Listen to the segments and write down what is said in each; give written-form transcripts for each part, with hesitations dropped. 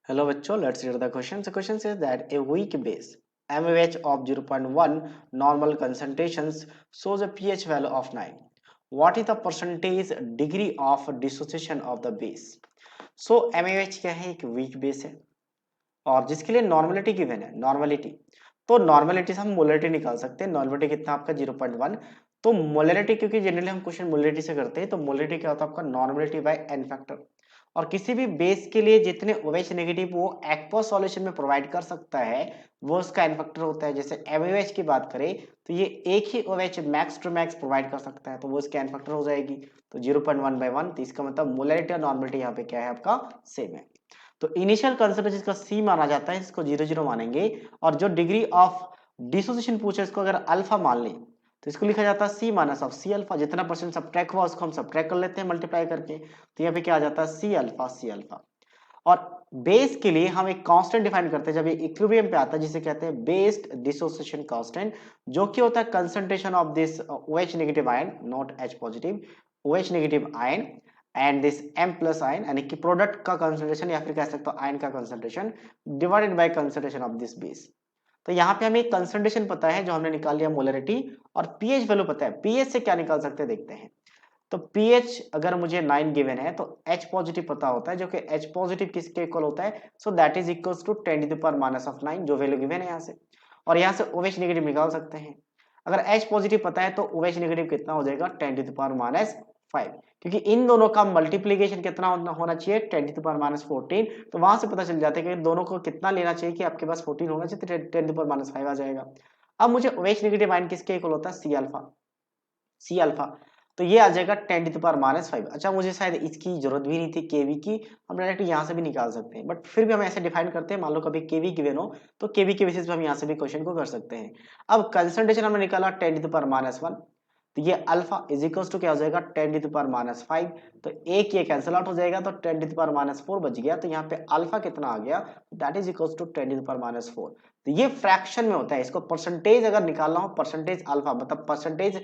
Hello बच्चों, let's read the question. The question says that a weak base MOH of 0.1 normal concentrations shows a pH value of 9. What is the percentage degree of dissociation of the base? So MOH क्या है? एक weak base है और जिसके लिए normality given है, normality. तो normality से हम मोलरिटी निकाल सकते हैं। नॉर्मलिटी कितना आपका 0.1। तो मोलरिटी, क्योंकि जनरली हम क्वेश्चन मोलरिटी से करते हैं, तो मोलरिटी क्या होता है आपका? Normality by n factor. और किसी भी बेस के लिए जितने OH नेगेटिव वो एक्वस सॉल्यूशन में प्रोवाइड कर सकता है वो उसका एन फैक्टर होता है। जैसे MOH की बात करें तो ये एक ही OH max to max provide कर सकता है, तो वो इसका एन फैक्टर हो जाएगी। तो 0.1/1, तो इसका मतलब मोलरिटी और नॉर्मलिटी यहाँ पे क्या है आपका? सेम है। तो इनिशियल कंसंट्रेशन जिसका सी माना जाता है, इसको 0 0 मानेंगे। और जो डिग्री ऑफ डिसोसिएशन पूछे इसको अगर अल्फा मान लें तो इसको लिखा जाता है सी माइनस ऑफ सी अल्फा। जितना परसेंट सब्ट्रैक्ट हुआ उसको हम सब्ट्रैक्ट कर लेते हैं मल्टीप्लाई करके, तो यहाँ पे क्या आ जाता है? C alpha, C alpha. और बेस के लिए हम एक कांस्टेंट डिफाइन करते हैं जब ये इक्विलिब्रियम पे आता है, जिसे कहते हैं बेस्ड डिसोसिएशन कांस्टेंट, जो कि होता है concentration of this OH negative ion, not H positive, OH negative ion and this M plus ion, यानी कि प्रोडक्ट का कंसंट्रेशन या फिर कह सकते हो आयन का concentration divided by concentration of this base. तो यहाँ पे हमें कंसंट्रेशन पता है जो हमने निकाल लिया मोलरिटी, और पीएच वैल्यू पता है। पीएच से क्या निकाल सकते हैं देखते हैं। तो पीएच अगर मुझे 9 गिवन है तो H पॉजिटिव पता होता है, जो कि H पॉजिटिव किसके इक्वल होता है? So that is equals to 10⁻⁻⁹ जो वैल्यू गिवन है यहाँ से। और यहाँ से OH नेगेटिव निकाल सकते हैं। अगर H पॉजिटिव पता है तो OH नेगेटिव कितना हो जाएगा? 10⁻⁵, क्योंकि इन दोनों का मल्टीप्लीकेशन कितना होना चाहिए? 10⁻⁴। तो वहां से पता चल जाता है कि दोनों को कितना लेना चाहिए कि आपके पास 14 होना चाहिए, तो 10⁻⁵ आ जाएगा। अब मुझे OH नेगेटिव आयन किसके इक्वल होता है? C alpha, C alpha. तो ये आ जाएगा 10⁻⁵। अच्छा, मुझे शायद इसकी जरूरत भी नहीं थी केवी की, हम डायरेक्ट यहाँ से भी निकाल सकते हैं, बट फिर भी हम ऐसे डिफाइन करते हैं। मान लो कभी केवी गिवन हो तो केवी के बेसिस पे हम यहाँ से भी क्वेश्चन को कर सकते हैं। अब कंसंट्रेशन हमने निकाला 10⁻⁻⁴, तो ये अल्फा इज इक्वल टू क्या हो जाएगा? 10⁻⁵। तो एक ये कैंसिल आउट हो जाएगा, तो 10⁻⁴ बच गया। तो यहाँ पे अल्फा कितना आ गया? That is equal to 10⁻⁴। तो ये फ्रैक्शन में होता है। इसको परसेंटेज अगर निकालना हो, परसेंटेज अल्फा मतलब परसेंटेज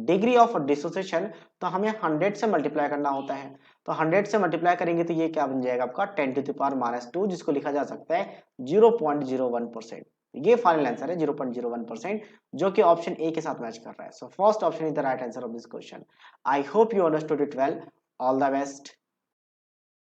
डिग्री ऑफ डिसोसिएशन, तो हमें 100 से मल्टीप्लाई करना होता है। तो 100 से मल्टीप्लाई करेंगे तो ये क्या बन जाएगा आपका? 10⁻⁻², जिसको लिखा जा सकता है 0.01%। ये फाइनल आंसर है 0.01%, जो कि ऑप्शन ए के साथ मैच कर रहा है। So first option is the right answer of this question. I hope you understood it well. All the best.